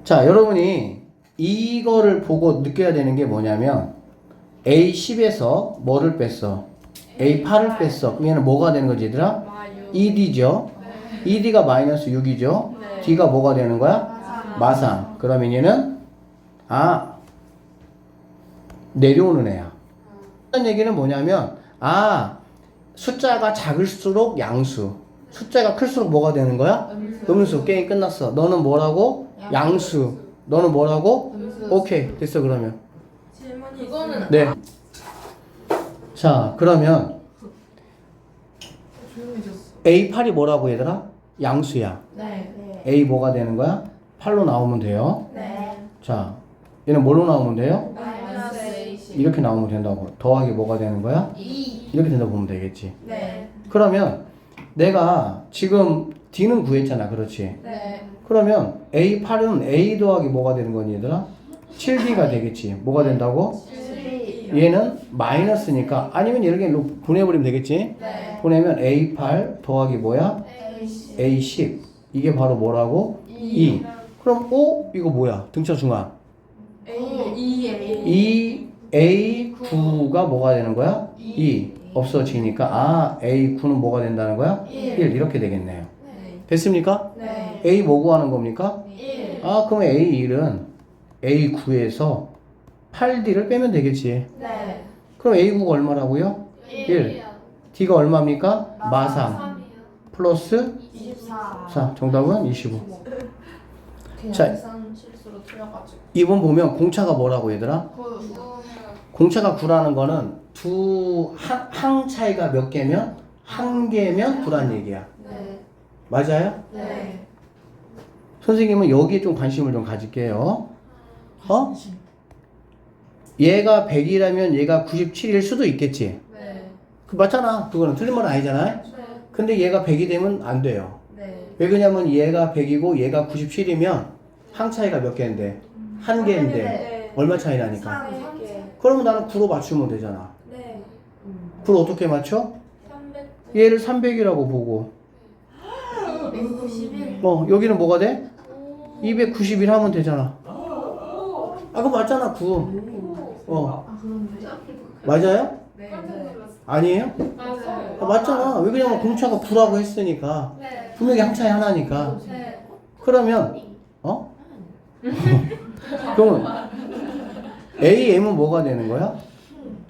자, 여러분이 이거를 보고 느껴야 되는 게 뭐냐면 A10에서 뭐를 뺐어? A8을 뺐어. 그럼 얘는 뭐가 되는 거지, 얘들아? ED죠. ED가 마이너스 6이죠. D가 뭐가 되는 거야? 마상. 그러면 얘는 내려오는 애야. 이런 얘기는 뭐냐면 숫자가 작을수록 양수, 숫자가 클수록 뭐가 되는 거야? 음수. 게임 끝났어. 너는 뭐라고? 양수. 너는 뭐라고? 오케이, 됐어. 그러면 질문이 이거는 네. 자, 그러면 A8이 뭐라고 얘들아? 양수야. 네. A 뭐가 되는 거야? 8로 나오면 돼요. 네. 자, 얘는 뭘로 나오면 돼요? 마이너스 A10. 이렇게 나오면 된다고. 더하기 뭐가 되는 거야? 2. 이렇게 된다고 보면 되겠지. 네. 그러면 내가 지금 D는 구했잖아. 그렇지? 네. 그러면 A8은 A 더하기 뭐가 되는 거니 얘들아? 7B가 되겠지. 뭐가 된다고? 7. 얘는 마이너스니까 아니면 얘를 그냥 보내버리면 되겠지. 네. 보내면 A8 더하기 뭐야? A10. A10. 이게 바로 뭐라고? 2. 그럼 이거 뭐야? 등차 중앙. A. 2A9가 뭐가 되는 거야? 2. 없어지니까 A9는 뭐가 된다는 거야? 1. 이렇게 되겠네요. 네. 됐습니까? 네. A 뭐 구하는 겁니까? 1. 그럼 A1은 A9에서 8D를 빼면 되겠지. 네. 그럼 A9가 얼마라고요? 1. D가 얼마입니까? 마상. 플러스 24. 4. 정답은 25. 그냥 자. 계산 실수로 틀려가지고. 2번 보면 공차가 뭐라고 얘들아? 공차가 9라는 거는 항 차이가 몇 개면? 한 개면 9란 얘기야. 네. 맞아요? 네. 선생님은 여기에 좀 관심을 좀 가질게요. 얘가 100이라면 얘가 97일 수도 있겠지. 네. 맞잖아. 그거는 틀린 말 아니잖아. 네. 근데 얘가 100이 되면 안 돼요. 네. 왜 그러냐면 얘가 100이고 얘가 97이면 항 차이가 몇 개인데? 한 개인데. 네. 얼마 차이 나니까? 3개. 그러면 나는 9로 맞추면 되잖아. 네. 9를 어떻게 맞춰? 300. 얘를 300이라고 보고 191. 여기는 뭐가 돼? 291 하면 되잖아. 그거 맞잖아. 9. 그런데. 맞아요? 네. 아니에요? 맞아요. 맞잖아. 왜 그러냐면 공차가 9라고 했으니까 분명히 항차이 하나니까. 네. 그러면 그러면 AM은 뭐가 되는 거야?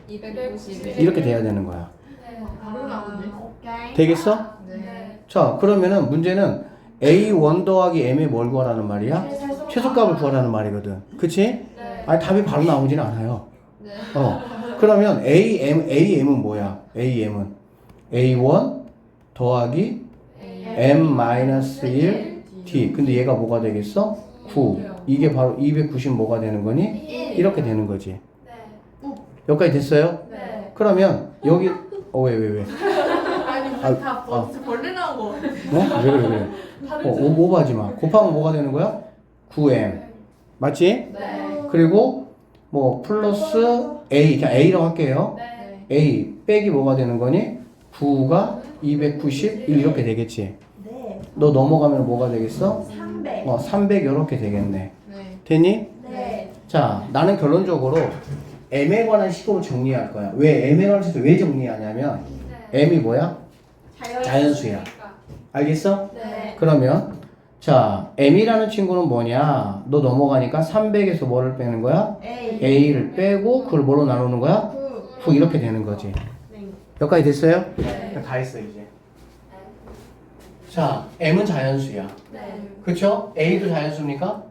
291. 이렇게 돼야 되는 거야. 바로 나오네. 되겠어? 네. 자, 그러면은 문제는 A1 더하기 M의 뭘 구하라는 말이야? 최소값을 구하라는 말이거든. 그치? 아니, 답이 바로 나오지는 않아요. 네. 그러면 AM은 뭐야? AM은 A1 더하기 M-1 D. 근데 얘가 뭐가 되겠어? 9. 이게 바로 290 뭐가 되는 거니? 이렇게 되는 거지. 여기까지 됐어요? 네. 그러면 여기 왜? 아니 다 벌레 나온 거. 왜 그래? 오버하지 마. 곱하면 뭐가 되는 거야? 9M. 맞지? 네. 그리고 뭐 플러스 A. 그냥 A라고 할게요. 네. A 빼기 뭐가 되는 거니? 9가 291 이렇게 되겠지. 네. 너 넘어가면 뭐가 되겠어? 300. 300 이렇게 되겠네. 네. 됐니? 네. 자, 나는 결론적으로 M에 관한 시급을 정리할 거야. 왜 M에 관한 시급 왜 정리하냐면 M이 뭐야? 자연수야. 알겠어? 네. 그러면 자, M이라는 친구는 뭐냐? 너 넘어가니까 300에서 뭐를 빼는 거야? A. A를 빼고 그걸 뭐로 나누는 거야? 9 이렇게 되는 거지. 네. 여기까지 됐어요? 네. 다 했어 이제. 자, M은 자연수야. 네. 그쵸? A도 자연수입니까?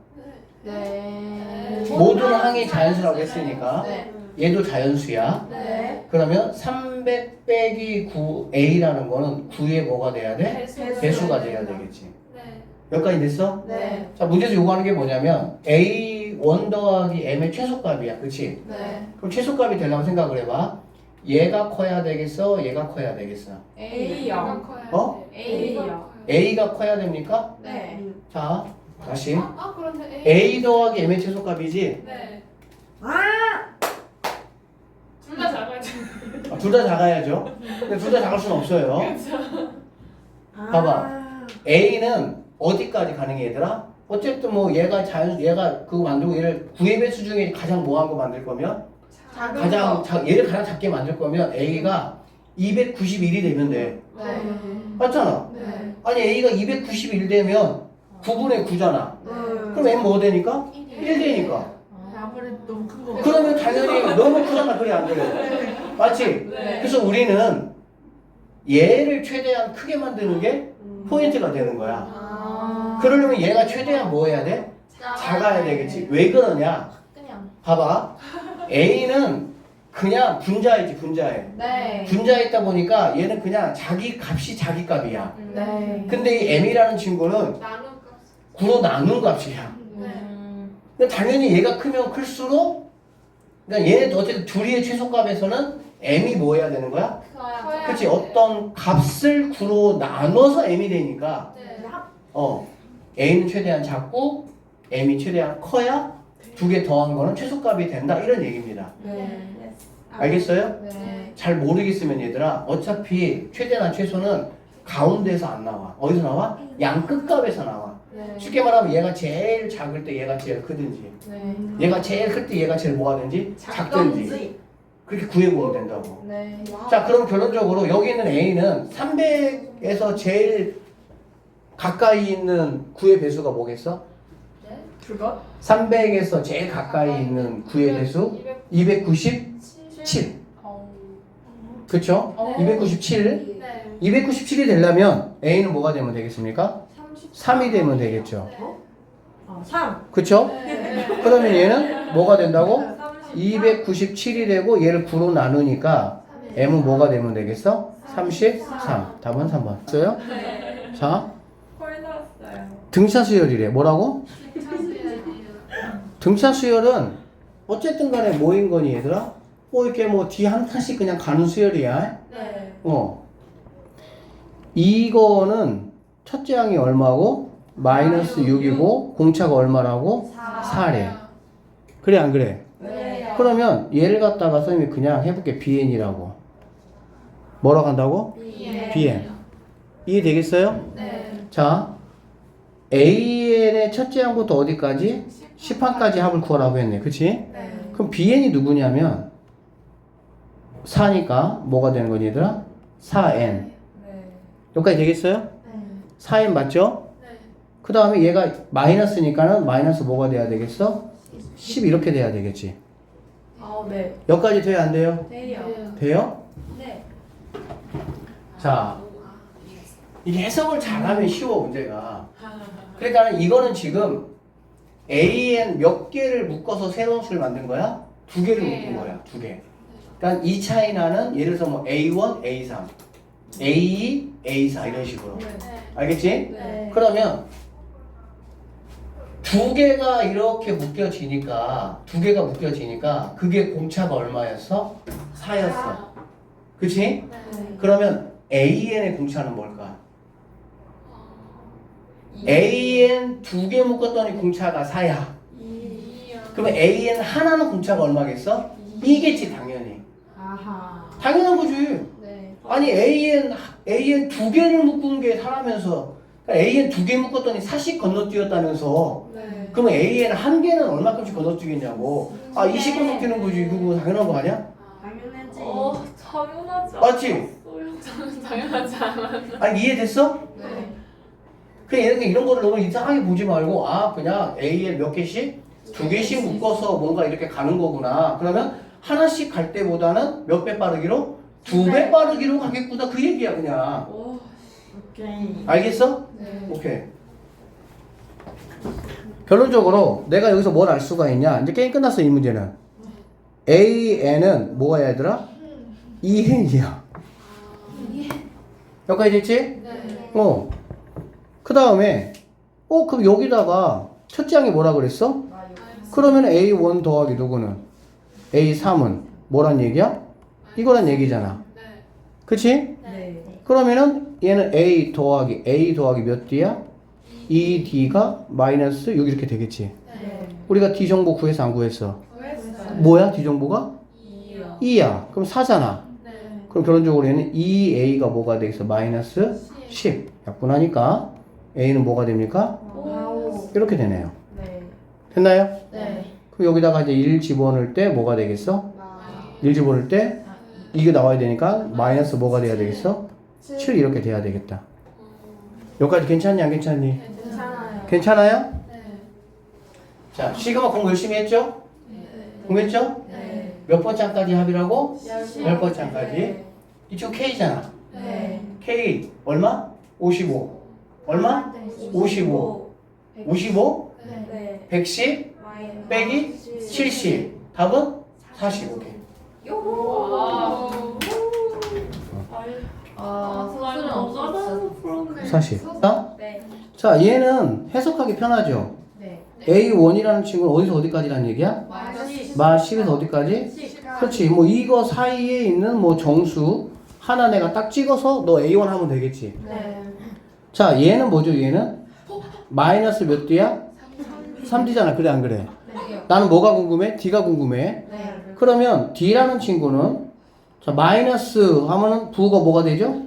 네. 모든 항이 자연수라고 했으니까 네. 얘도 자연수야. 네. 그러면 300 빼기 9 A라는 거는 9의 뭐가 돼야 돼? 배수가 돼야 되겠지. 여기까지 됐어? 네. 자, 문제에서 요구하는 게 뭐냐면 A1 더하기 M의 최소값이야. 그치? 네. 그럼 최소값이 되려면 생각을 해봐. 얘가 커야 되겠어? 얘가 커야 되겠어? A요. 어? A요. A가 커야 됩니까? 네. 자, 다시 그런데 A 더하기 M의 최소값이지? 네. 아! 둘 다 작아야지. 둘 다 작아야죠. 근데 둘 다 작을 수는 없어요. 봐봐. A는 어디까지 가능해 얘들아? 어쨌든 뭐 얘가 그거 만들고 얘를 9의 배수 중에 가장 뭐한 거 만들 거면 얘를 가장 작게 만들 거면 A가 291이 되면 돼. 네. 맞잖아. 네. 아니 A가 291 되면 9분의 9잖아. 그럼 M 뭐 되니까? 1 되니까. 아무래도 너무 큰 거. 그러면 당연히 너무 크잖아. 그래 안 그래? 맞지? 그래서 우리는 얘를 최대한 크게 만드는 게 포인트가 되는 거야. 아. 그러려면 얘가 최대한 뭐 해야 돼? 작아야 되겠지. 왜 그러냐? 그냥. 봐봐. A는 그냥 분자이지, 분자해. 네. 분자있다 보니까 얘는 그냥 자기 값이 자기 값이야. 네. 근데 이 M이라는 친구는 나눈 값. 9로 나눈 값이야. 그러니까 당연히 얘가 크면 클수록, 그러니까 얘네 어쨌든 둘이의 최소값에서는 M이 뭐 해야 되는 거야? 커야 그치? 어떤 값을 9로 나눠서 M이 되니까, 네. A는 최대한 작고, M이 최대한 커야 두 개 더한 거는 최소값이 된다. 이런 얘기입니다. 네. 알겠어요? 네. 잘 모르겠으면 얘들아, 어차피 최대나 최소는 가운데서 안 나와. 어디서 나와? 양 끝값에서 나와. 네. 쉽게 말하면 얘가 제일 작을 때 얘가 제일 크든지, 네. 얘가 제일 클 때 얘가 제일 뭐가 되는지 작든지, 그렇게 구해보면 된다고. 네. 자, 그럼 결론적으로 여기 있는 A는 300에서 제일 가까이 있는 9의 배수가 뭐겠어? 그거? 300에서 제일 가까이 있는 9의 배수 297. 그쵸? 297. 네. 297이 되려면 A는 뭐가 되면 되겠습니까? 3이 되면 되겠죠. 3. 그쵸? 네. 그러면 얘는 뭐가 된다고? 297이 되고 얘를 9로 나누니까 M은 뭐가 되면 되겠어? 33. 답은 3번. 써요? 자, 콜 나왔어요. 등차 수열이래. 뭐라고? 등차 수열은 어쨌든 간에 뭐인 거니 얘들아? 이렇게 뭐 뒤 한 칸씩 그냥 가는 수열이야. 네. 이거는 첫째 항이 얼마고? 마이너스 6이고 공차가 얼마라고? 4래. 그래 안 그래? 네. 그러면 얘를 갖다가 선생님이 그냥 해볼게. BN이라고. 뭐라고 한다고? BN. 이해되겠어요? 네. 자, AN의 첫째 항부터 어디까지? 10항까지 합을 구하라고 했네. 그치? 네. 그럼 BN이 누구냐면 4니까 뭐가 되는 거니 얘들아? 4N. 네. 여기까지 되겠어요? 4N 맞죠? 네. 그 다음에 얘가 마이너스니까는 마이너스 뭐가 돼야 되겠어? 10 이렇게 돼야 되겠지. 네. 여기까지 돼야 안 돼요? 돼요. 돼요? 네. 자, 이게 해석을 잘하면 쉬워 문제가. 그러니까 이거는 지금 AN 몇 개를 묶어서 새로운 수를 만든 거야? 두 개를 묶은 거야. 두 개. 그러니까 이 차이 나는 예를 들어서 뭐 A1, A3, A2, A4 이런 식으로. 네. 알겠지? 네. 그러면 두 개가 이렇게 묶여지니까 그게 공차가 얼마였어? 4였어. 그치? 네. 그러면 AN의 공차는 뭘까? AN 두 개 묶었더니 공차가 4야. 그러면 AN 하나는 공차가 얼마겠어? 2겠지 당연히. 아하. 당연한 거지. 네. 아니 AN 두 개를 묶은 게 4라면서 그러니까 AN 두 개 묶었더니 4씩 건너뛰었다면서 네. 그러면 AN 한 개는 얼마큼씩 건너뛰겠냐고. 20 건너뛰는 거지. 그거 당연한 거 아니야? 당연하지. 당연하지 맞지? 저는 당연하지 않았나. 아니 이해됐어? 네. 그냥 이런 거를 너무 이상하게 보지 말고 그냥 AN 몇 개씩? 두 개씩 묶어서 뭔가 이렇게 가는 거구나. 그러면 하나씩 갈 때보다는 몇 배 빠르기로? 2배 빠르기로 가겠구나. 그 얘기야 그냥. 오케이. 알겠어? 네. 오케이. 결론적으로 내가 여기서 뭘 알 수가 있냐? 이제 게임 끝났어 이 문제는. AN은 뭐가 얘들아? 2N이야. 여기까지 됐지? 네. 그 다음에 그럼 여기다가 첫째 항이 뭐라 그랬어? 그러면 A1 더하기 누구는? A3은 뭐란 얘기야? 이거란 얘기잖아. 네. 그치? 네. 그러면은 얘는 A 더하기 몇 D야? 2D가 마이너스 6 이렇게 되겠지. 네. 우리가 D 정보 구해서 안 구했어? 구했어요. 뭐야 D 정보가? 2요. 2야. 그럼 4잖아. 네. 그럼 결론적으로 얘는 2A가 뭐가 되겠어? 마이너스 10. 약분하니까 A는 뭐가 됩니까? 5. 15. 이렇게 되네요. 네. 됐나요? 네. 그럼 여기다가 이제 1 집어넣을 때 뭐가 되겠어? 1 집어넣을 때 이게 나와야 되니까 마이너스 뭐가 돼야 되겠어? 7 이렇게 돼야 되겠다. 여기까지 괜찮니 안 괜찮니? 괜찮아요. 괜찮아요? 네. 자, 시그마 공부 열심히 했죠? 공부했죠? 네. 몇 번째까지 합이라고? 10번째까지. 네. 이쪽 K잖아. 네. K 얼마? 55. 얼마? 55. 55? 네. 110? 마이너스 빼기 70. 답은 45개. 와. 수술은 없어서 풀었네. 40. 자, 네. 자, 얘는 해석하기 편하죠? 네. A1이라는 친구는 어디서 어디까지라는 얘기야? 마이너스 마 10에서 어디까지? 10. 그렇지. 뭐 이거 사이에 있는 뭐 정수 하나 내가 딱 찍어서 너 A1 하면 되겠지. 네. 자, 얘는 뭐죠? 얘는 마이너스 몇 D야? 3D잖아. 그래 안 그래? 네. 나는 뭐가 궁금해? D가 궁금해. 네. 그러면 D라는 친구는 자, 마이너스 하면은 부호가 뭐가 되죠?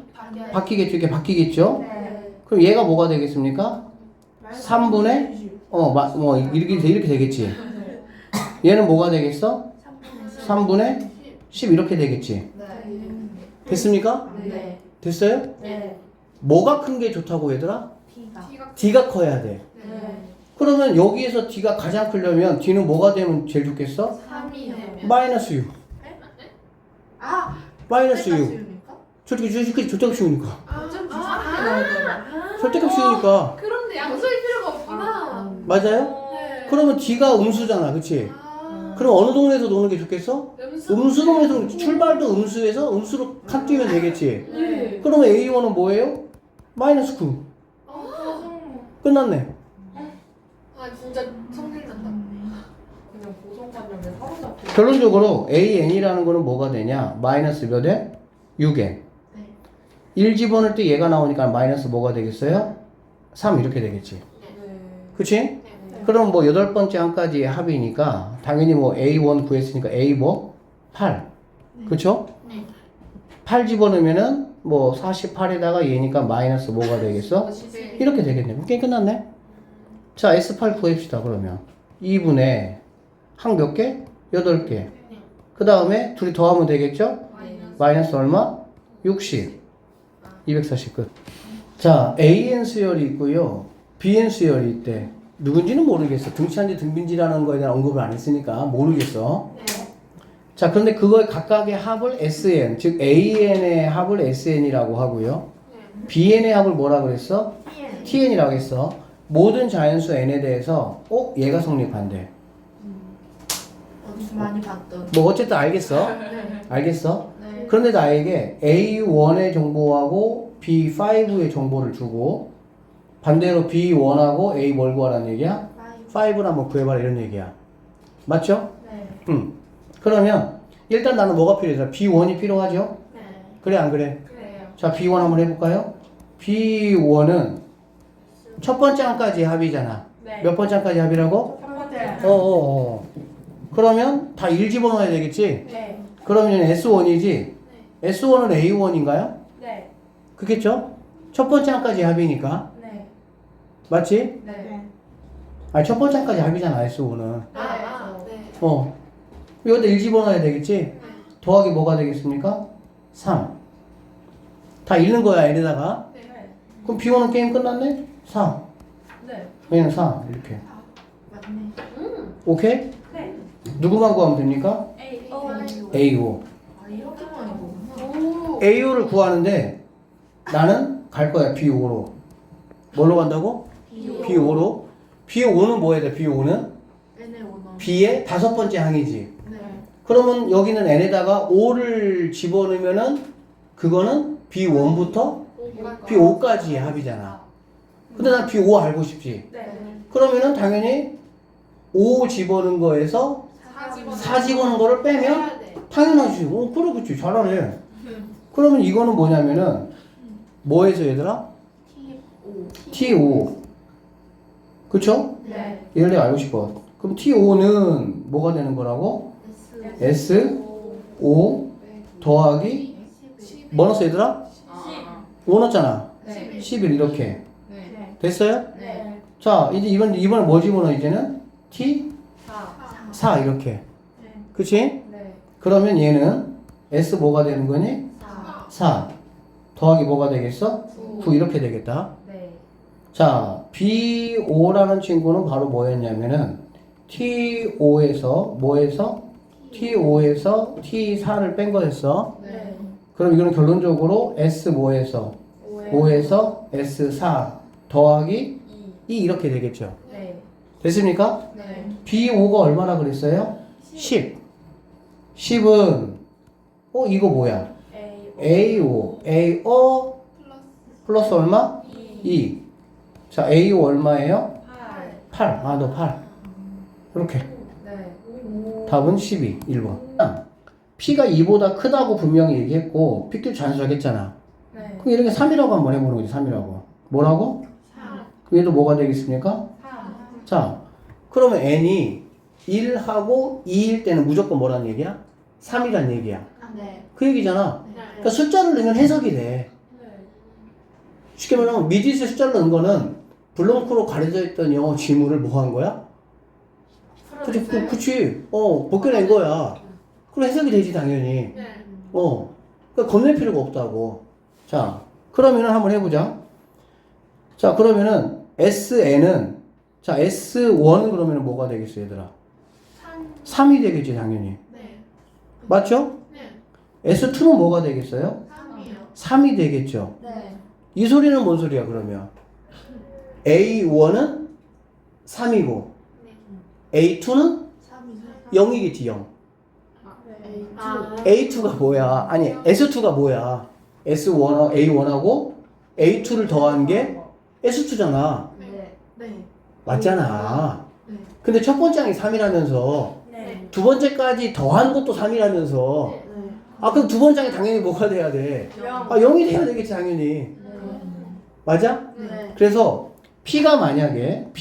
바뀌겠죠. 이게 바뀌겠죠? 네. 그럼 얘가 뭐가 되겠습니까? 3분의 뭐 이렇게 되겠지. 얘는 뭐가 되겠어? 3분의 10 이렇게 되겠지. 됐습니까? 네. 됐어요? 네. 뭐가 큰 게 좋다고 얘들아? T가. D가 커야 돼. 네. 그러면 여기에서 D가 가장 크려면 D는 뭐가 되면 제일 좋겠어? 3이요. 마이너스 6. 아. 마이너스 6. 쉬우니까? 절대값 쉬우니까. 좀 비슷하게 절대값 쉬우니까. 그런데 양수일 필요가 없구나. 맞아요? 네. 그러면 D가 음수잖아. 그치? 그럼 어느 동네에서 노는 게 좋겠어? 음수 동네에서 출발도 음수에서 음수로 칸 뛰면 되겠지. 네. 그러면 A1은 뭐예요? 마이너스 9. 끝났네. 아 진짜 성질난다. 그냥 고정관념에 사로잡혀. 결론적으로 AN이라는 거는 뭐가 되냐? 마이너스 몇에? 6에. 1 집어넣을 때 얘가 나오니까 마이너스 뭐가 되겠어요? 3 이렇게 되겠지. 그치? 그럼 뭐 8번째 한까지 합이니까 당연히 뭐 A1 구했으니까 A 뭐? 8. 그쵸? 8 집어넣으면은 뭐 48에다가 얘니까 마이너스 뭐가 되겠어? 이렇게 되겠네. 게임 끝났네. 자, S8 구합시다, 그러면. 2분의 항 몇 개? 8개. 그 다음에 둘이 더하면 되겠죠? 마이너스 얼마? 60. 240 끝. 자, AN 수열이 있고요. BN 수열이 있대. 누군지는 모르겠어. 등치한지 등빈지라는 거에 대한 언급을 안 했으니까 모르겠어. 자, 그런데 그거의 각각의 합을 SN, 즉 AN의 합을 SN이라고 하고요. BN의 합을 뭐라 그랬어? TN이라고 했어. 모든 자연수 N에 대해서 얘가 성립한대. 어디서 많이 봤던. 뭐 어쨌든 알겠어. 알겠어. 네. 그런데 나에게 A1의 정보하고 B5의 정보를 주고 반대로 B1하고 A 뭘 구하라는 얘기야? 5를 한번 구해봐라 이런 얘기야. 맞죠? 네. 그러면 일단 나는 뭐가 필요해? B1이 필요하죠? 네. 그래 안 그래? 그래요. 자, B1 한번 해볼까요? B1은 첫 번째 항까지 합이잖아. 네. 몇 번째 항까지 합이라고? 첫 번째. 그러면 다 1 집어넣어야 되겠지? 네. 그러면 S1이지? S1은 A1인가요? 네. 그겠죠? 첫 번째 항까지 합이니까. 네. 맞지? 네. 아니, 첫 번째 항까지 합이잖아, S1은. 네. 여기다 1 집어넣어야 되겠지? 더하기 뭐가 되겠습니까? 3. 다 읽는 거야, N에다가. 네. 그럼 B1은 게임 끝났네? 4. 네. 얘는 4. 이렇게. 맞네. 오케이? 네. 누구만 구하면 됩니까? A. A5. 아, 이렇게 많이 보구나. A5를 구하는데 나는 갈 거야, B5로. 뭘로 간다고? B5로. B5는 뭐 해야 돼, B5는? N의 원어. B의 다섯 번째 항이지. 네. 그러면 여기는 N에다가 5를 집어넣으면은 그거는 B1부터 B5까지의 합이잖아. 근데 난 B5 알고 싶지. 네. 그러면은 당연히 5 집어넣은 거에서 4 집어넣은 거를 빼면 당연하지. 그래, 그치. 잘하네. 그러면 이거는 뭐냐면은 뭐에서 얘들아? T5. 그쵸? 네. 얘를 내가 알고 싶어. 그럼 T5는 뭐가 되는 거라고? S5 더하기 뭐 넣었어 얘들아? 5 넣었잖아. 네. 11 이렇게. 네. 됐어요? 네. 자, 이제 이번에 뭐 집어넣어, 이제는? T? 4. 4, 이렇게. 네. 그치? 네. 그러면 얘는 S 뭐가 되는 거니? 4. 4. 더하기 뭐가 되겠어? 9. 9 이렇게 되겠다. 네. 자, B5라는 친구는 바로 뭐였냐면은 T5에서 뭐에서? T5에서 T4를 뺀 거였어. 네. 그럼 이거는 결론적으로 S 뭐에서? 5에서 S4 더하기 2 이렇게 되겠죠. 네. 됐습니까? 네. B5가 얼마나 그랬어요? 10. 10은 이거 뭐야? A5. A5 플러스 얼마? 2. 자, A5 얼마예요? 8. 8. 아, 너 8. 이렇게. 네. 답은 12. 1번. P가 2보다 크다고 분명히 얘기했고, P끼리 잔수하겠잖아. 네. 그럼 이렇게 3이라고 한번 해보는 거지, 3이라고. 뭐라고? 4. 그럼 얘도 뭐가 되겠습니까? 4. 자, 그러면 n이 1하고 2일 때는 무조건 뭐라는 얘기야? 3이란 얘기야. 네. 그 얘기잖아. 네. 그러니까 숫자를 넣으면 해석이 돼. 네. 쉽게 말하면 미디스에 숫자를 넣은 거는 블렁크로 가려져 있던 영어 지문을 뭐 한 거야? 그치. 벗겨낸 거야. 그럼 해석이 되지, 당연히. 네. 그러니까 겁낼 필요가 없다고. 자, 그러면은 한번 해보자. 자, 그러면은 SN은, 자, S1은 그러면은 뭐가 되겠어, 얘들아? 3. 3이 되겠지, 당연히. 네. 맞죠? 네. S2는 뭐가 되겠어요? 3이요. 3이 되겠죠. 네. 이 소리는 뭔 소리야, 그러면? A1은 3이고, A2는 0이겠지, 0. A2가 뭐야? 아니, S2가 뭐야? S1, A1하고 A2를 더한 게 S2잖아. 네. 네. 맞잖아. 네. 근데 첫 번째 항이 3이라면서 네. 두 번째까지 더한 것도 3이라면서 네. 아, 그럼 두 번째 항이 당연히 뭐가 돼야 돼? 아, 0이 돼야 되겠지, 당연히. 맞아? 네. 그래서 P가 만약에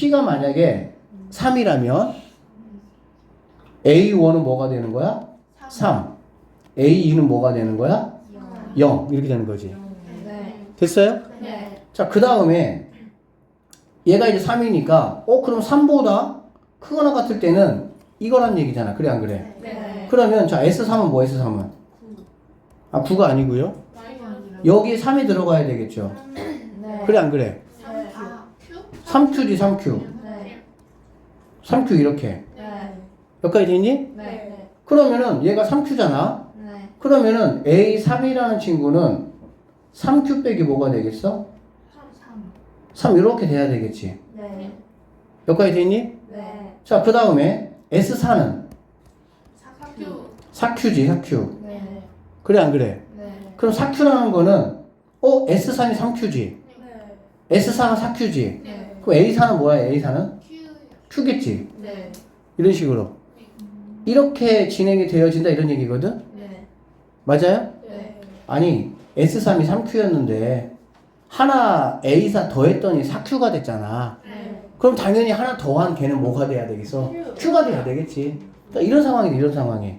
3이라면 A1은 뭐가 되는 거야? 3. A2는 뭐가 되는 거야? 0. 이렇게 되는 거지. 네. 됐어요? 네. 자, 그 다음에 얘가 이제 3이니까 그럼 3보다 크거나 같을 때는 이거란 얘기잖아. 그래, 안 그래? 네. 그러면 자, S3은 뭐 S3은? 아, 9가 아니고요. 여기 3이 들어가야 되겠죠. 네. 그래, 안 그래? 3Q지, 3Q. 네. 3Q 이렇게. 네. 여기까지 됐니? 네. 그러면은 얘가 3Q잖아. 네. 그러면은 A3이라는 친구는 3Q 빼기 뭐가 되겠어? 3 이렇게 돼야 되겠지. 네. 여기까지 됐니? 네. 자, 그 다음에 S4는 4Q. 4Q지, 4Q. 네. 그래, 안 그래? 네. 그럼 4Q라는 거는 S3이 3Q지. 네. S4가 4Q지. 네. 그럼 A4는 뭐야, A4는? Q. Q겠지. 네. 이런 식으로. 이렇게 진행이 되어진다, 이런 얘기거든? 네. 맞아요? 네. 아니, S3이 3Q였는데, 하나 A4 더했더니 4Q가 됐잖아. 네. 그럼 당연히 하나 더한 걔는 뭐가 돼야 되겠어? Q가 돼야 되겠지. 그러니까 이런 상황이다, 이런 상황이.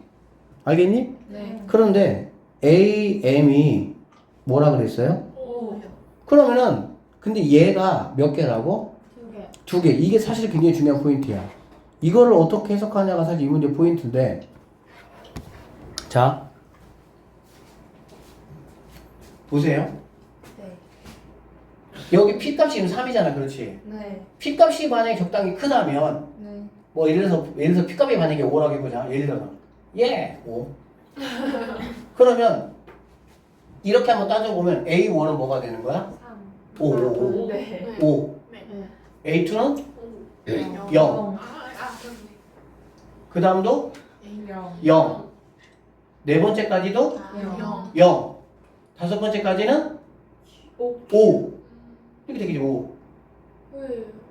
알겠니? 네. 그런데 AM이 뭐라 그랬어요? 5. 그러면은, 근데 얘가 몇 개라고? 2개. 2개. 이게 사실 굉장히 중요한 포인트야. 이거를 어떻게 해석하냐가 사실 이 문제 포인트인데, 자, 보세요. 네. 여기 P값이 3이잖아, 그렇지? 네. P값이 만약에 적당히 크다면, 네. 뭐 예를 들어서 P값이 만약에 5라고 해보자. 예를 들어서 5. 그러면 이렇게 한번 따져보면 A1은 뭐가 되는 거야? 5. 네. 5. A2는 0. 그 다음도 0. 네 번째까지도 0. 다섯 번째까지는 5. 이렇게 되겠지, 5.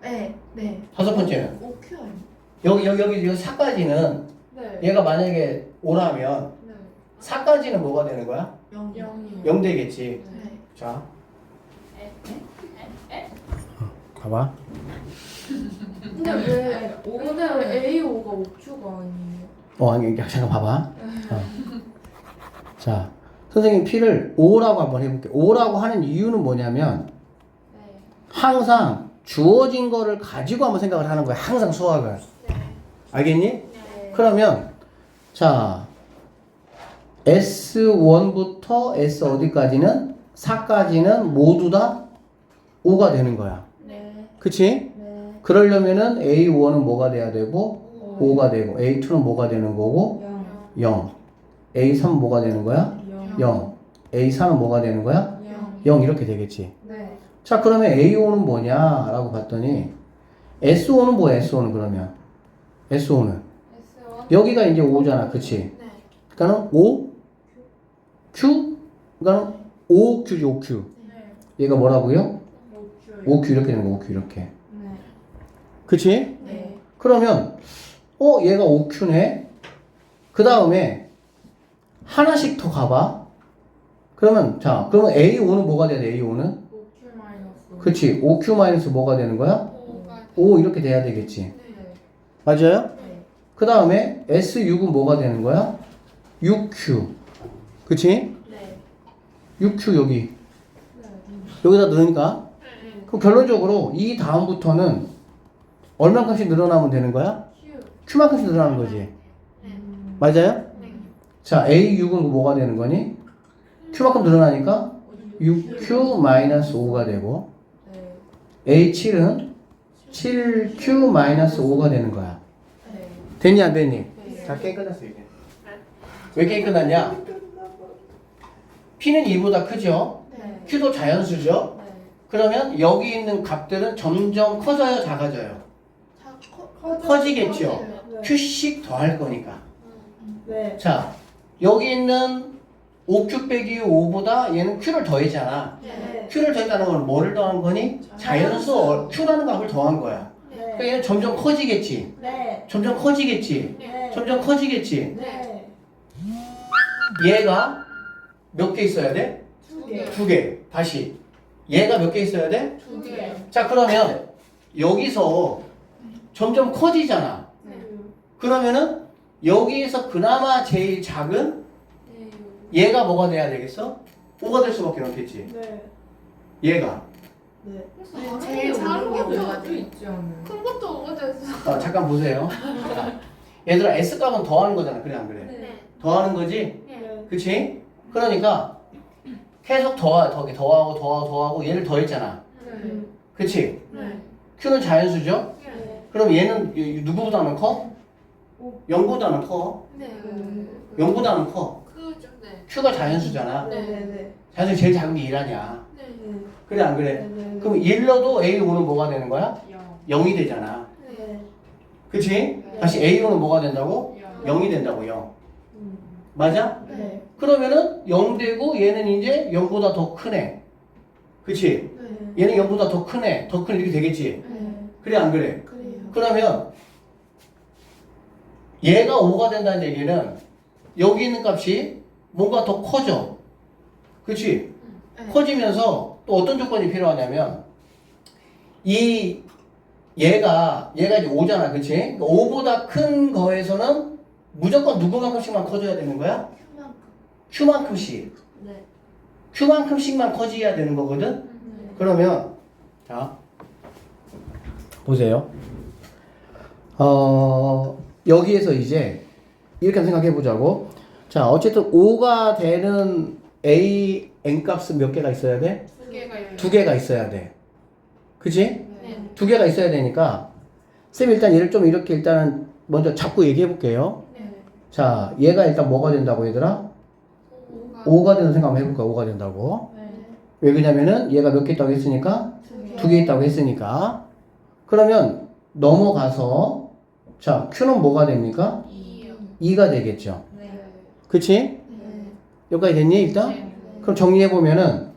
네. 네. 다섯 번째는 5Q 아니에요? 여기 4까지는 네. 얘가 만약에 5라면 4까지는 뭐가 되는 거야? 0이요. 0 되겠지. 네. 자. 가봐. 근데 왜 A5가 5Q가 아니에요? 아니, 잠깐 봐봐. 자, 선생님 P를 5라고 한번 해볼게. 5라고 하는 이유는 뭐냐면, 네. 항상 주어진 거를 가지고 한번 생각을 하는 거야. 항상 수학을. 알겠니? 네. 그러면 자 S1부터 S 어디까지는 4까지는 모두 다 5가 되는 거야. 네. 그치? 네. 그러려면은 A1은 뭐가 돼야 되고 5가 되고 A2는 뭐가 되는 거고 0. 0. A3은 뭐가 되는 거야? 0. A4는 뭐가 되는 거야? 0 이렇게 되겠지. 네. 자 그러면 A5는 뭐냐 라고 봤더니 S5는 뭐야 S5는 그러면 S5는 S1. 여기가 이제 5잖아 그치? 네. 그러니까는 5 Q 그러니까는 5Q지 5Q 네. 얘가 뭐라고요? 5Q. 5Q 이렇게 되는 거 5Q 이렇게 네. 그치? 네. 그러면 얘가 5Q네 그 다음에 하나씩 더 가봐 그러면 자 그러면 A5는 뭐가 돼야 돼 A5는? 5Q 마이너스. 그치 5Q 마이너스 뭐가 되는 거야? 5 이렇게 돼야 되겠지 네. 맞아요? 네. 그 다음에 S6은 뭐가 되는 거야? 6Q 그치? 네. 6Q 여기 네. 여기다 넣으니까 그럼 결론적으로 이 다음부터는 얼마큼씩 늘어나면 되는 거야? Q. Q만큼씩 늘어나는 거지 맞아요? 자 A6은 뭐가 되는 거니? Q만큼 늘어나니까 6Q-5가 되고 네. A7은 7Q-5가 되는 거야 네. 됐니 안 됐니? 네. 자 게임 끝났어 이제 왜 게임 끝났냐? P는 2보다 크죠? 네. Q도 자연수죠? 네. 그러면 여기 있는 값들은 점점 커져요 작아져요? 커지겠죠? Q씩 더할 거니까 네. 자 여기 있는 5Q 빼기 5보다 얘는 Q를 더했잖아 네. Q를 더했다는 건 뭐를 더한 거니? 자연수 Q라는 값을 더한 거야 그러니까 네. 얘는 점점 커지겠지 네. 점점 커지겠지 네. 점점 커지겠지 네. 얘가 몇 개 있어야 돼? 2개. 2개 다시 얘가 몇 개 있어야 돼? 2개. 자 그러면 여기서 점점 커지잖아 네. 그러면은 여기에서 그나마 제일 작은 얘가 뭐가 돼야 되겠어? 5가 될 수밖에 없겠지 네. 얘가 네. 제일 작은 게 뭐가 돼? 있지 않아요? 큰 것도 뭐가 됐어? 잠깐 보세요 자, 얘들아 S값은 더하는 거잖아 그래 안 그래? 네. 더하는 거지? 네. 그치? 그러니까 계속 더하고 얘를 더했잖아 네. 그치? 네. Q는 자연수죠? 네. 그럼 얘는 누구보다는 커? 0보다는 커 네. 0보다는 커 그죠. 네. Q가 자연수잖아 네. 네. 자연수 제일 작은 게 1아냐 네. 그래 안 그래? 네. 그럼 1로도 A5는 뭐가 되는 거야? 0이 되잖아 네. 그치? 다시 A5는 뭐가 된다고? 0이 된다고 0 맞아? 네. 그러면은 0 되고 얘는 이제 0보다 더 크네 그치? 네. 얘는 0보다 더 크네 더 크네 이렇게 되겠지? 네. 그래 안 그래? 그래요. 그러면 얘가 5가 된다는 얘기는 여기 있는 값이 뭔가 더 커져 그치? 네. 커지면서 또 어떤 조건이 필요하냐면 얘가 이제 5잖아 그치? 5보다 큰 거에서는 무조건 누구만큼씩만 커져야 되는 거야? Q만큼씩 네. Q만큼씩만 커져야 되는 거거든? 네. 그러면 자 보세요 여기에서 이제 이렇게 한번 생각해 보자고 자 어쨌든 5가 되는 A N값은 몇 개가 있어야 돼? 2개가 2개가 있어야 돼 그치? 네. 2개가 있어야 되니까 쌤 일단 얘를 좀 이렇게 일단은 먼저 잡고 얘기해 볼게요 네. 자 얘가 일단 뭐가 된다고 얘들아? 5가 되는 생각 한번 해볼까 5가 된다고 네. 왜 그러냐면은 얘가 몇 개 있다고 했으니까 2개 있다고 했으니까 그러면 넘어가서 자 Q는 뭐가 됩니까? 2요. 2가 되겠죠 네. 그치? 네. 여기까지 됐니 일단? 네. 그럼 정리해보면은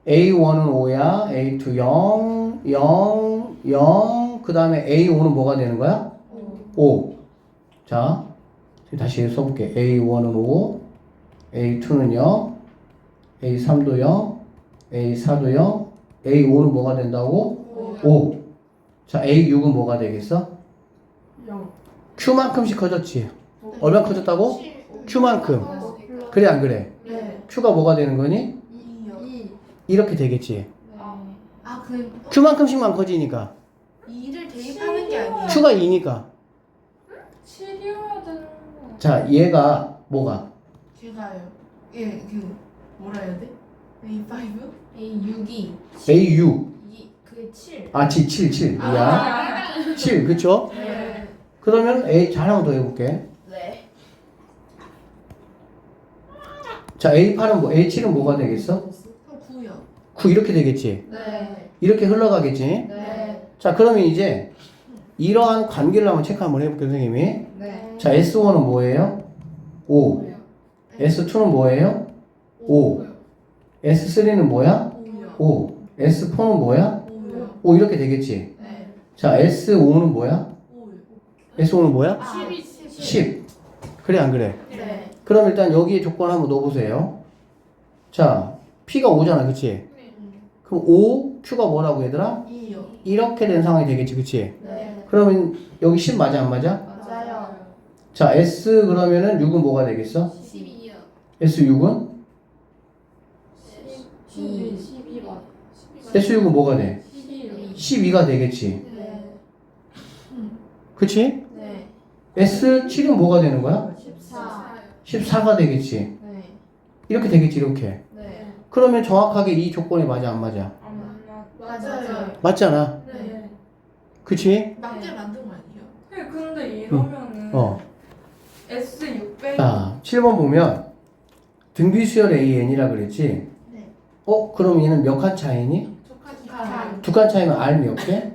A1은 5야 A2 0 0 0 그 다음에 A5는 뭐가 되는 거야? 5 자 다시 써볼게 A1은 5 A2는 0 A3도 0 A4도 0 A5는 뭐가 된다고? 5 자 A6은 뭐가 되겠어? 0. Q만큼씩 커졌지 얼마 커졌다고? Q만큼 그래 안 그래? 네. Q가 뭐가 되는 거니? 2요. 2. 이렇게 되겠지 Q만큼씩만 커지니까 2를 대입하는 게 아니에요. Q가 2니까 7이어야 되는 거. 자 얘가 뭐가 제가요. 예, 뭐라 해야 돼? A5? A6이 AU 그게 7. 아 7 이야 7 그쵸? 네. 그러면 A 잘 한번 더 해볼게. 네. 자 A8은 뭐 A7은 뭐가 되겠어? 그럼 9요. 9 이렇게 되겠지. 네. 이렇게 흘러가겠지. 네. 자 그러면 이제 이러한 관계를 한번 체크 한번 해볼게요 선생님이. 네. 자 S1은 뭐예요? 5 S2는 뭐예요? 5 S3는 뭐야? 5요. 5 S4는 뭐야? 5요. 5 이렇게 되겠지. 네. 자 S5는 뭐야? 5요. S5는 뭐야? 10이 10 그래 안 그래? 네. 그럼 일단 여기에 조건 한번 넣어보세요. 자 P가 5잖아 그치? 그럼 5 Q가 뭐라고 얘들아? 2요. 이렇게 된 상황이 되겠지 그치? 네. 그러면 여기 10 맞아 안 맞아? 맞아요. 자 S 그러면은 6은 뭐가 되겠어? 12요. S6은? 12 맞. S6은 뭐가 돼? 12요. 12가 되겠지 네. 그치? 네. S7은 뭐가 되는 거야? 14. 14가 되겠지 네. 이렇게 되겠지 이렇게 네. 그러면 정확하게 이 조건이 맞아 안 맞아? 맞아요. 맞잖아 네. 그치? 맞게 만든 거 아니에요? 네, 근데 이러면은 어. S600 자 7번 보면 등비수열 AN이라 그랬지? 네. 그럼 얘는 몇 칸 차이니? 조카. 두 칸 차이면 R 몇 개?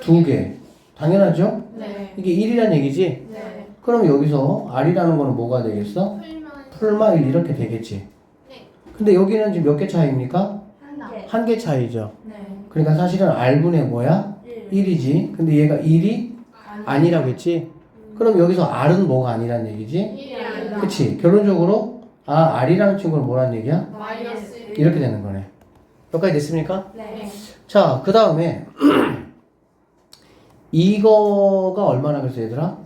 두 개. 당연하죠? 네. 이게 1이란 얘기지? 네. 그럼 여기서 R이라는 거는 뭐가 되겠어? 풀마 1 이렇게 되겠지. 네. 근데 여기는 지금 몇 개 차이입니까? 하나. 한 개 차이죠. 네. 그러니까 사실은 R분의 뭐야? 1이지. 근데 얘가 1이 아니라고 했지? 그럼 여기서 R은 뭐가 아니란 얘기지? 그치? 결론적으로 R이라는 친구는 뭐란 얘기야? 마이너스 이렇게 되는 거네. 여기까지 됐습니까? 네. 자, 그 다음에 이거가 얼마나 그랬어 얘들아?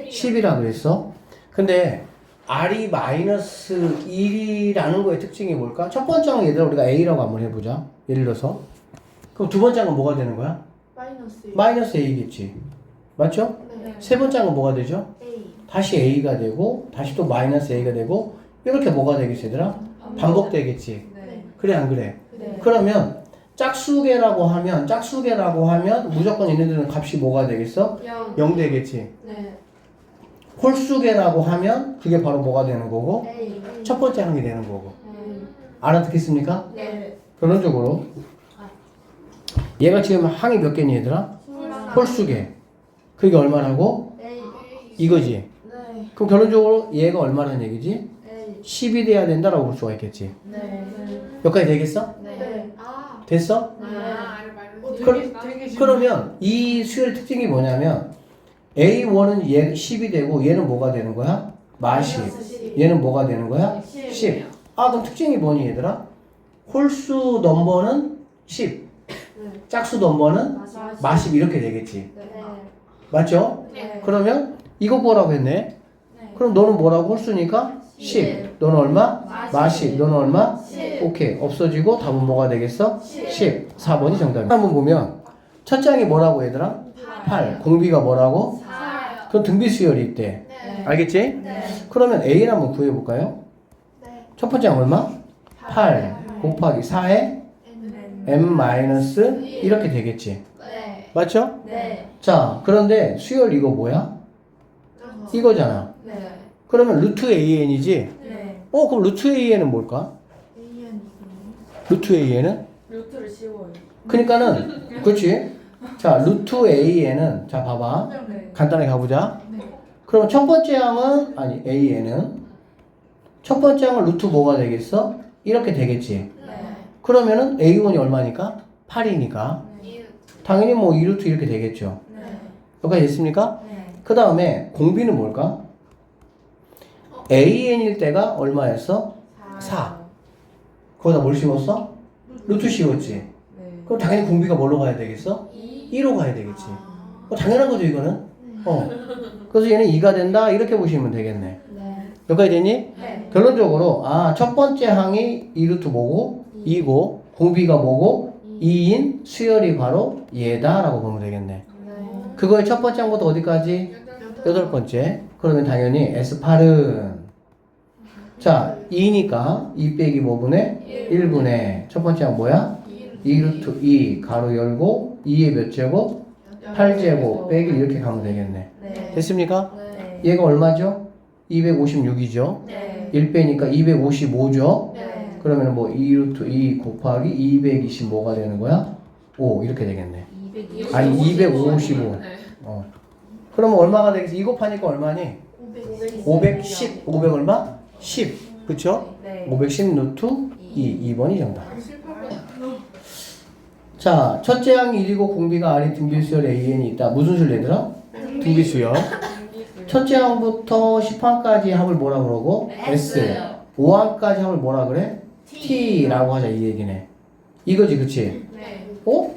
10이라 그랬어. 근데 R이 마이너스 1이라는 거의 특징이 뭘까? 첫 번째 항은 얘들아 우리가 A라고 한번 해보자. 예를 들어서. 그럼 두 번째 항은 뭐가 되는 거야? 마이너스 마이너스 A겠지. 맞죠? 네. 세 번째 항은 뭐가 되죠? A. 다시 A가 되고 다시 또 마이너스 A가 되고 이렇게 뭐가 되겠어 얘들아? 반복되겠지. 네. 그래 안 그래? 네. 그러면 짝수계라고 하면 무조건 얘네들은 값이 뭐가 되겠어? 0 되겠지. 네. 홀수계라고 하면 그게 바로 뭐가 되는 거고 A. 첫 번째 항이 되는 거고 알아듣겠습니까? 네. 결론적으로 얘가 지금 항이 몇 개니 얘들아? 홀수계 그게 얼마라고? A. 이거지. 네. 그럼 결론적으로 얘가 얼마라는 얘기지? A. 10이 돼야 된다라고 볼 수가 있겠지. 네. 여기까지 되겠어? 네. 아. 됐어? 되게 그러면 이 수열의 특징이 뭐냐면 A1은 얘 10이 되고 얘는 뭐가 되는 거야? 마십. 얘는 뭐가 되는 거야? 10. 그럼 특징이 뭐니 얘들아? 홀수 넘버는 10. 짝수 넘버는 마십 이렇게 되겠지. 네. 맞죠? 네. 그러면 이거 뭐라고 했네? 그럼 너는 뭐라고? 홀수니까 10. 너는 얼마? 마십. 너는 얼마? 10. 오케이. 없어지고 답은 뭐가 되겠어? 10. 4번이 정답이야. 한번 보면 첫 장이 뭐라고 얘들아? 8. 공비가 뭐라고? 4요. 그럼 등비 수열이 있대. 네. 알겠지? 네. 그러면 A를 한번 구해볼까요? 네. 첫 번째 얼마? 8 곱하기 4에 m-1 이렇게 되겠지. 네. 맞죠? 네. 자, 그런데 수열 이거 뭐야? 이거잖아. 네. 그러면 루트 AN이지? 네. 그럼 루트 AN은 뭘까? AN. 루트 AN은? 루트를 씌워요. 그러니까는, 그렇지? 자, 루트 AN은, 자, 봐봐. 네. 간단하게 가보자. 네. 그럼 첫 번째 항은, 아니, AN은, 첫 번째 항은 루트 뭐가 되겠어? 이렇게 되겠지. 네. 그러면은 A1이 얼마니까? 8이니까. 당연히 뭐 2루트 이렇게 되겠죠. 네. 여기까지 됐습니까? 네. 그 다음에 공비는 뭘까? AN일 때가 얼마였어? 4. 거기다 뭘 씌웠어? 루트 씌웠지. 네. 그럼 당연히 공비가 뭘로 가야 되겠어? 2로 가야 되겠지. 당연한 거죠 이거는. 그래서 얘는 2가 된다 이렇게 보시면 되겠네. 네. 여기까지 됐니? 네. 결론적으로 첫 번째 항이 2루트 뭐고? 2고 공비가 뭐고? 2인 수열이 바로 얘다라고 보면 되겠네. 그거의 첫 번째 항부터 어디까지? 여덟 번째. 그러면 당연히 S8은 자 2니까 2 빼기 뭐분의? 1분의 첫 번째 항 뭐야? 2루트 2 가로 열고 2의 몇 제곱? 8제곱 빼기 이렇게 가면 되겠네. 네. 됐습니까? 네. 얘가 얼마죠? 256이죠. 네. 1 빼니까 255죠. 네. 그러면 뭐 2루트 2 곱하기 220 뭐가 되는 거야? 5 이렇게 되겠네. 아니 255. 그러면 얼마가 되겠어? 2 곱하니까 얼마니? 510. 500 얼마? 10. 그쵸? 네. 510 루트 2. 2번이 정답. 자, 첫째 항이 1이고 공비가 R이 등비수열 AN이 있다. 무슨 수열 얘들아? 등비수열. 첫째 항부터 10항까지 합을 뭐라 그러고? S. 5항까지 합을 뭐라 그래? T라고 하자 이 얘기네. 이거지 그치? 어?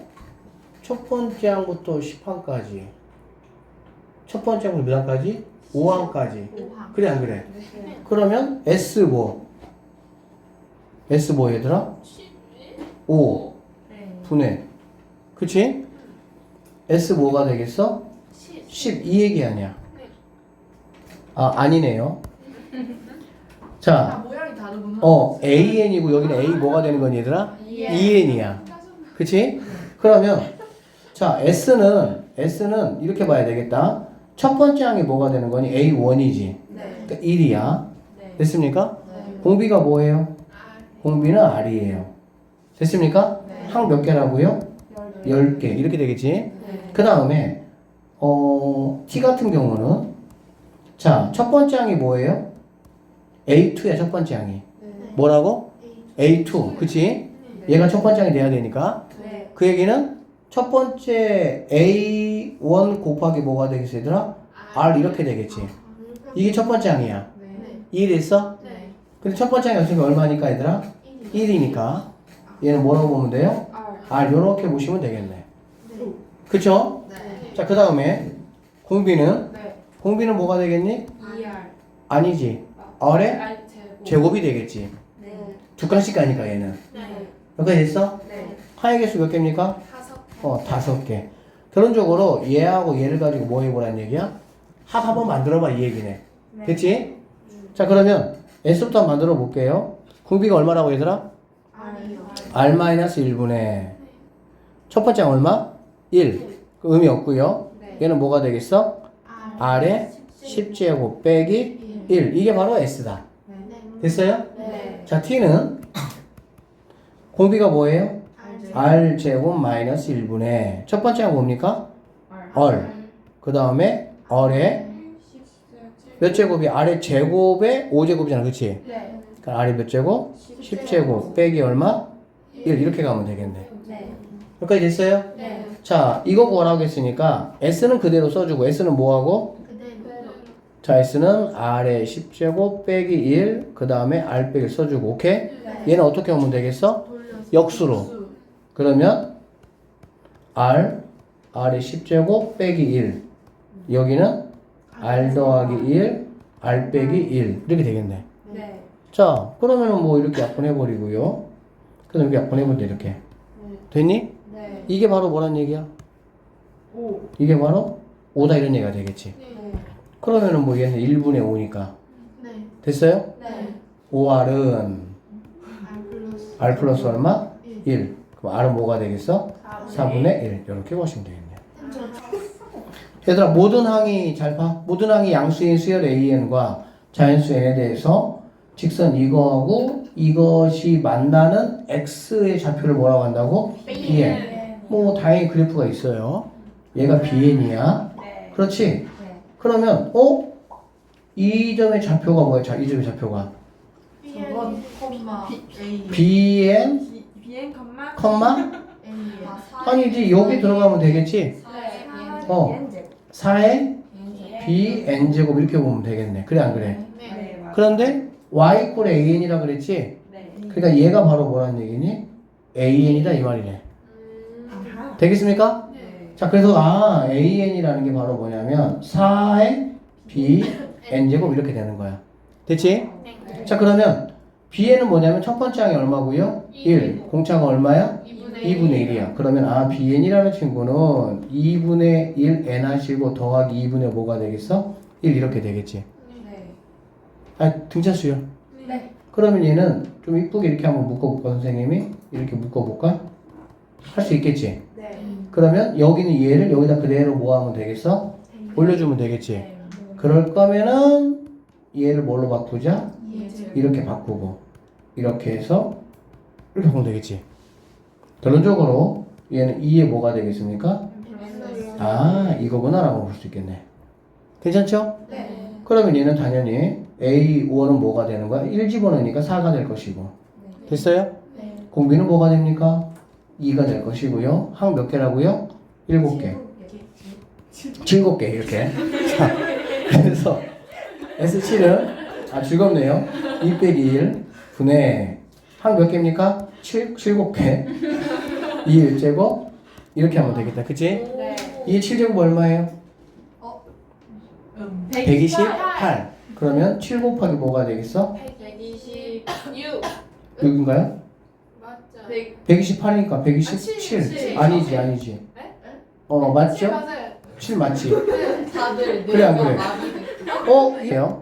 첫 번째 항부터 10항까지. 첫 번째 항부터 몇 항까지? 5항까지. 그래 안 그래? 그러면 S 뭐? S 뭐 얘들아? 5 분의 그치? S 뭐가 되겠어? 10 이 얘기 아니야. 아 아니네요. 자 모양이 다르구나. AN이고 여기는 A 뭐가 되는 거니 얘들아? EN이야. 그치? 그러면 자 S는 이렇게 봐야 되겠다. 첫 번째 항이 뭐가 되는 거니? A1이지. 그러니까 1이야. 됐습니까? 공비가 뭐예요? 공비는 R이에요. 됐습니까? 항 몇 개라고요? 10개. 이렇게 되겠지? 그 다음에 T 같은 경우는 자, 첫 번째 항이 뭐예요? A2야, 첫 번째 항이. 뭐라고? A2. 그치? 얘가 첫 번째 항이 돼야 되니까. 그 얘기는 첫 번째 A1 곱하기 뭐가 되겠어, 얘들아? R 이렇게 되겠지. 이게 첫 번째 항이야. 이해됐어? 근데 첫 번째 항이 없으니까 얼마니까, 얘들아? 1이니까. 얘는 뭐라고 보면 돼요? R 요렇게 보시면 되겠네. 그쵸? 자, 그 다음에 공비는? 공비는 뭐가 되겠니? 아니지. R의 제곱이 되겠지. 두 칸씩 가니까 얘는. 여기까지 됐어? 항의 개수 몇 개입니까? 5개. 결론적으로 얘하고 얘를 가지고 뭐 해보라는 얘기야? 합 한번 만들어봐 이 얘기네. 됐지? 자 그러면 S부터 한번 만들어 볼게요. 공비가 얼마라고 얘들아? R-1분의 첫 번째 항 얼마? 1. 그 의미 없고요. 얘는 뭐가 되겠어? R의 10제곱 빼기 1. 이게 바로 S다. 됐어요? 자 T는 공비가 뭐예요? R제곱 마이너스 1분의 첫 번째 항 뭡니까? R. 그 다음에 R의 몇 제곱이? R의 제곱의 5제곱이잖아 그치? 그러니까 R이 몇 제곱? 10제곱 빼기 얼마? 1 이렇게 가면 되겠네. 여기까지 됐어요? 자 이거 구하라고 했으니까 S는 그대로 써주고 S는 뭐하고? 자 S는 R의 10제곱 빼기 1 그 다음에 R 빼기 써주고 오케이? 얘는 어떻게 하면 되겠어? 역수로. 그러면 R의 10제곱 빼기 1 여기는 R 더하기 1 R 빼기 1 이렇게 되겠네. 자 그러면은 뭐 이렇게 약분해버리고요. 그럼 이렇게 약분해보면 돼 이렇게. 됐니? 이게 바로 뭐란 얘기야? 이게 바로 5다 이런 얘기가 되겠지. 그러면은 뭐 얘는 1분의 5니까 됐어요? 5R은 R 플러스 얼마? 1. 그럼 R은 뭐가 되겠어? 4분의 1. 이렇게 보시면 되겠네요. 얘들아 모든 항이 잘 봐. 모든 항이 양수인 수열 AN과 자연수 N에 대해서 직선 이거하고 이것이 만나는 X의 좌표를 뭐라고 한다고? BN. 뭐 다행히 그래프가 있어요. 얘가 BN이야. 그렇지? 그러면 이 점의 좌표가 뭐야? 자, 이 점의 좌표가 저건 콤마 BN, BN 콤마 컴마? N이에요. 아니지 여기 들어가면 되겠지? 4의 BN제곱 이렇게 보면 되겠네. 그래 안 그래? 그런데 Y 꼴 AN이라 그랬지? 그러니까 얘가 바로 뭐라는 얘기니? AN이다 이 말이네. 되겠습니까? 자 그래서 AN이라는 게 바로 뭐냐면 4의 BN제곱 이렇게 되는 거야. 됐지? 자 그러면 B에는 뭐냐면 첫 번째 항이 얼마고요? 1. 공차가 얼마야? 2분의 1이야. 그러면 BN이라는 친구는 2분의 1 N 하시고 더하기 2분의 뭐가 되겠어? 1 이렇게 되겠지. 네. 등차수요. 네. 그러면 얘는 좀 이쁘게 이렇게 한번 묶어볼까, 선생님이? 이렇게 묶어볼까? 할 수 있겠지? 네. 그러면 여기는 얘를 여기다 그대로 뭐 하면 되겠어? 올려주면 되겠지? 그럴 거면은 얘를 뭘로 바꾸자? 이렇게 바꾸고 이렇게 해서 이렇게 바꾸면 되겠지? 결론적으로 얘는 2의 뭐가 되겠습니까? 이거구나 라고 볼 수 있겠네. 괜찮죠? 네. 그러면 얘는 당연히 A5는 뭐가 되는 거야? 1 집어넣으니까 4가 될 것이고 됐어요? 네. 공비는 뭐가 됩니까? 2가 될 것이고요. 항 몇 개라고요? 7개. 7개 이렇게. 자, 그래서 S7은 즐겁네요. 2 빼기 1 분의 항 몇 개입니까? 7개. 2 1제곱 이렇게 하면 되겠다. 그치? 네. 2의 7제곱 얼마예요? 128. 그러면 7 곱하기 뭐가 되겠어? 126. 6인가요? 맞죠? 128이니까 127. 칠. 아니지. 네? 맞죠? 맞아요. 7 맞지? 다들 그래, 안 그래? 해요.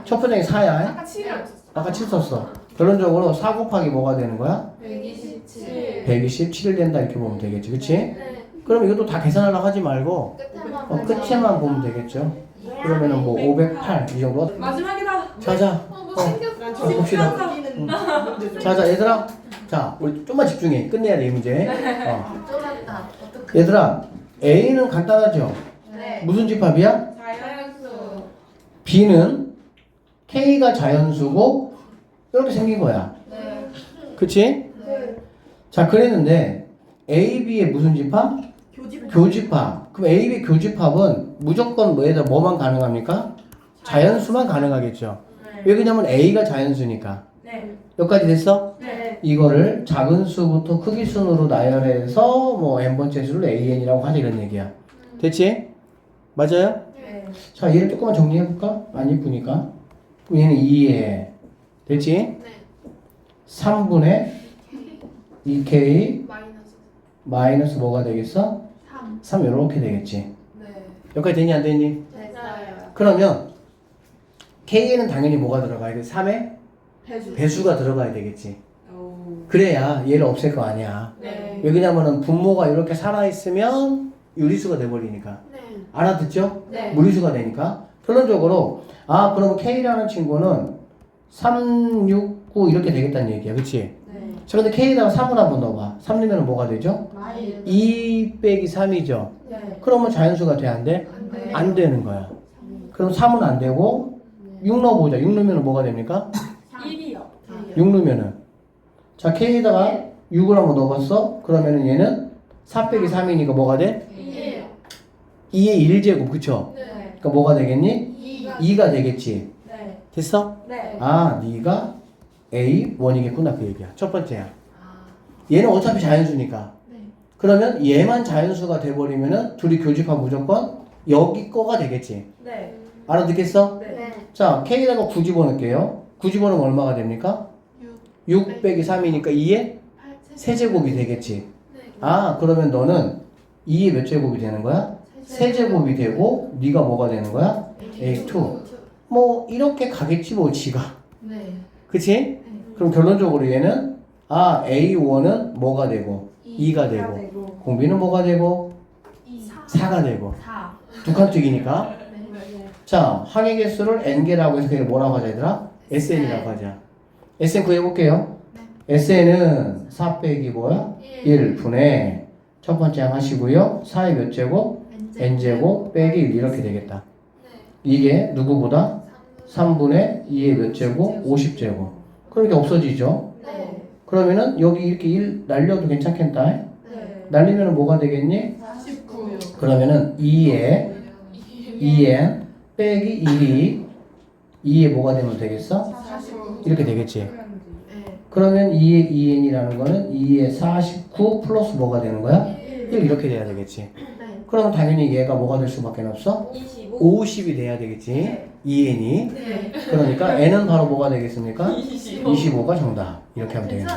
첫 번째 4야. 아까 7이었어. 아까 7 썼어. 결론적으로 4 곱하기 뭐가 되는 거야? 127. 127 된다 이렇게 보면 되겠지. 그치? 네. 그럼 이것도 다 계산하려고 하지 말고 끝에만 끝에만 보면 되겠죠. 그러면은 뭐 508 이 정도. 마지막이다. 자자. 뭐 생겼어. 봅시다. 자자 얘들아. 자 우리 좀만 집중해. 끝내야 돼 이 문제. 쫄았다. 어떡해. 얘들아 A는 간단하죠. 네. 무슨 집합이야? 자연수. B는 K가 자연수고 이렇게 생긴 거야. 네. 그치? 네. 자 그랬는데 A, B의 무슨 집합? 교집합. 그럼 A, B 교집합은 무조건 뭐만 가능합니까? 자연수만 가능하겠죠. 왜 그러냐면 A가 자연수니까. 네. 여기까지 됐어? 네. 이거를 작은 수부터 크기 순으로 나열해서 뭐 n번째 수를 AN이라고 하자 이런 얘기야. 됐지? 맞아요? 네. 자 얘를 조금만 정리해볼까? 안 이쁘니까. 그럼 얘는 2에 됐지? 네. 3분의 2K 마이너스 마이너스 뭐가 되겠어? 3. 3 이렇게 되겠지. 네. 여기까지 되니 안 되니? 됐어요. 그러면 K에는 당연히 뭐가 들어가야 돼? 3에 배수. 배수가 들어가야 되겠지. 그래야 얘를 없앨 거 아니야. 네. 왜 그러냐면은 분모가 이렇게 살아있으면 유리수가 돼버리니까. 네. 알아듣죠? 네. 무리수가 되니까. 결론적으로 그러면 K라는 친구는 3, 6, 9 이렇게 되겠다는 얘기야. 그치? 네. 자 근데 K에다가 3을 한번 넣어봐. 3 넣으면 뭐가 되죠? 마이너스. 2 빼기 3이죠. 네. 그러면 자연수가 돼? 안 돼? 안 돼. 안 되는 거야. 그럼 3은 안 되고 6 넣어보자. 6 넣으면 뭐가 됩니까? 1이요. 6 넣으면은 자 K에다가 6을 한번 넣어봤어? 그러면은 얘는 4 빼기 3이니까 뭐가 돼? 1. 2의 1제곱 그쵸? 네. 그러니까 뭐가 되겠니? 2가 2가 되겠지. 네. 됐어? 네. 네가 A1이겠구나 그 얘기야. 첫 번째야. 얘는 어차피 자연수니까. 네. 그러면 얘만 자연수가 돼버리면은 둘이 교집합 무조건 여기 거가 되겠지. 네. 알아듣겠어? 네. 자 K에다가 9 집어넣을게요. 9 집어넣으면 얼마가 됩니까? 6 빼기 3이니까 2의 세제곱이 되겠지. 그러면 너는 2의 몇 제곱이 되는 거야? 세제곱이 되고 네가 뭐가 되는 거야? A2. 뭐 이렇게 가겠지 뭐 지가. 네. 그치? 그럼 결론적으로 얘는 A1은 뭐가 되고 2가 되고 공비는 뭐가 되고 4가 되고 4. 두 칸뜨기니까. 네. 자 항의 개수를 n개라고 해서 그게 뭐라고 하자 얘들아? SN이라고 하자. SN 구해볼게요. SN은 4 빼기 뭐야? 1 분의 첫 번째 항 하시고요. 4의 몇 제곱? n제곱 빼기 1 이렇게 되겠다. 이게 누구보다? 3분의 2의 몇 제곱? 50제곱. 그럼 이게 없어지죠? 네. 그러면은 여기 이렇게 1 날려도 괜찮겠다. 네. 날리면 뭐가 되겠니? 49. 그러면은 2에 2n 빼기 1이 2에 뭐가 되면 되겠어? 49. 이렇게 되겠지. 네. 그러면 2의 2n이라는 거는 2의 49 플러스 뭐가 되는 거야? 1 이렇게 돼야 되겠지. 네. 그러면 당연히 얘가 뭐가 될 수밖에 없어? 25. 50이 돼야 되겠지. 네. 2n이. 네. 그러니까 n은 바로 뭐가 되겠습니까? 25. 25가 정답. 이렇게 하면 되겠네.